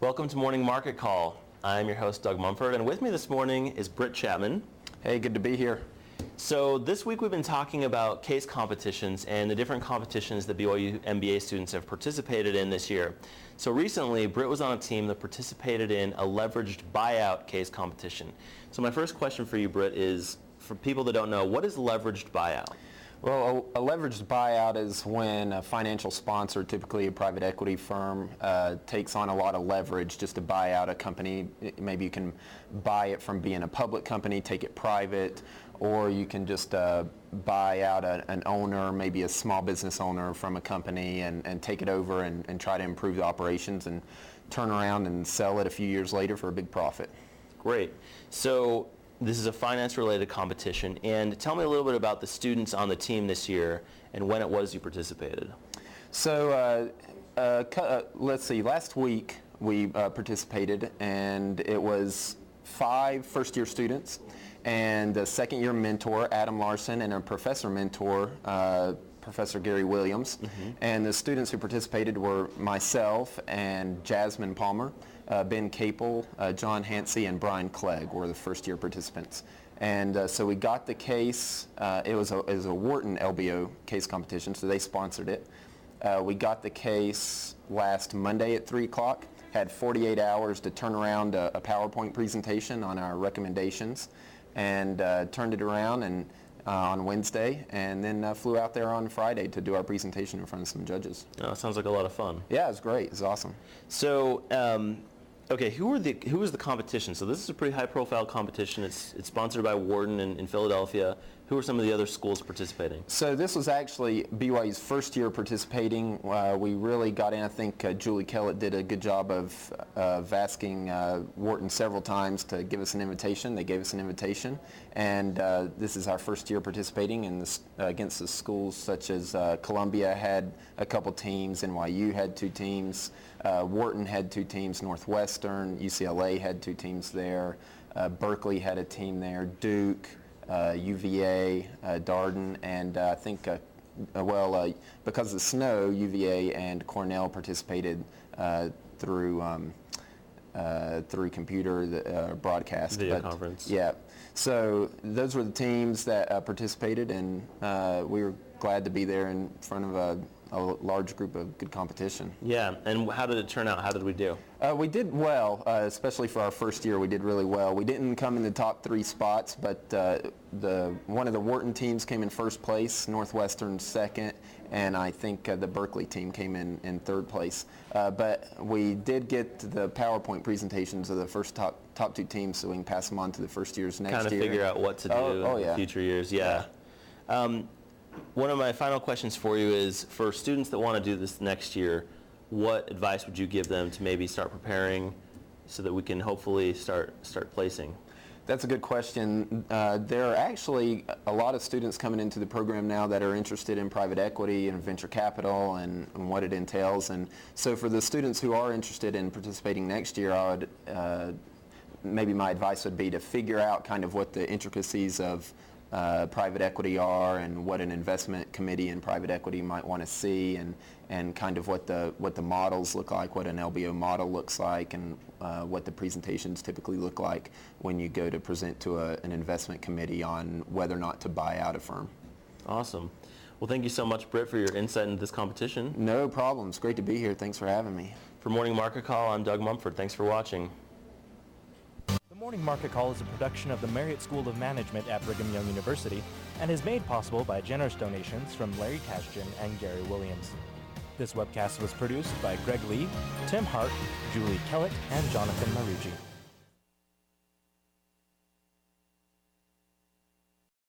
Welcome to Morning Market Call. I'm your host, Doug Mumford, and with me this morning is Britt Chapman. Hey, good to be here. So this week we've been talking about case competitions and the different competitions that BYU MBA students have participated in this year. So recently, Britt was on a team that participated in a leveraged buyout case competition. So my first question for you, Britt, is for people that don't know, what is leveraged buyout? Well, a leveraged buyout is when a financial sponsor, typically a private equity firm, takes on a lot of leverage just to buy out a company. Maybe you can buy it from being a public company, take it private, or you can just buy out an owner, maybe a small business owner from a company and take it over and try to improve the operations and turn around and sell it a few years later for a big profit. Great. So this is a finance-related competition, and tell me a little bit about the students on the team this year and when it was you participated. So let's see, last week we participated, and it was 5 first-year students and a second-year mentor, Adam Larson, and a professor mentor, Professor Gary Williams. And the students who participated were myself and Jasmine Palmer, Ben Capel, John Hansey, and Brian Clegg were the first-year participants. And so we got the case. It was a Wharton LBO case competition, so they sponsored it. We got the case last Monday at 3 o'clock, had 48 hours to turn around a PowerPoint presentation on our recommendations, and turned it around and on Wednesday, and then flew out there on Friday to do our presentation in front of some judges. Oh, sounds like a lot of fun. Yeah, it was great. It was awesome. So, okay, who was the competition? So this is a pretty high-profile competition. It's sponsored by Wharton in Philadelphia. Who were some of the other schools participating? So this was actually BYU's first year participating. We really got in. I think Julie Kellett did a good job of asking Wharton several times to give us an invitation. They gave us an invitation, and this is our first year participating in this, against the schools such as Columbia had a couple teams, NYU had 2 teams, Wharton had 2 teams, Northwestern, UCLA had 2 teams there, Berkeley had a team there, Duke, UVA, Darden, and I think, because of the snow, UVA and Cornell participated through computer broadcast. Video conference. Yeah. So those were the teams that participated, and we were glad to be there in front of a large group of good competition. Yeah, and how did it turn out? How did we do? We did well, especially for our first year. We did really well. We didn't come in the top 3 spots, but one of the Wharton teams came in first place, Northwestern second, and I think the Berkeley team came in 3rd place. But we did get the PowerPoint presentations of the first top 2 teams, so we can pass them on to the first years next year. Kind of figure out what to do in future years. Yeah. One of my final questions for you is, for students that want to do this next year, what advice would you give them to maybe start preparing so that we can hopefully start placing? That's a good question. There are actually a lot of students coming into the program now that are interested in private equity and venture capital and what it entails. And so for the students who are interested in participating next year, I would maybe my advice would be to figure out kind of what the intricacies of private equity are and what an investment committee in private equity might want to see, and kind of what the models look like, what an LBO model looks like, and what the presentations typically look like when you go to present to an investment committee on whether or not to buy out a firm. Awesome. Well, thank you so much, Britt, for your insight into this competition. No problem. It's great to be here. Thanks for having me. For Morning Market Call, I'm Doug Mumford. Thanks for watching. The Morning Market Call is a production of the Marriott School of Management at Brigham Young University and is made possible by generous donations from Larry Kashjan and Gary Williams. This webcast was produced by Greg Lee, Tim Hart, Julie Kellett, and Jonathan Marucci.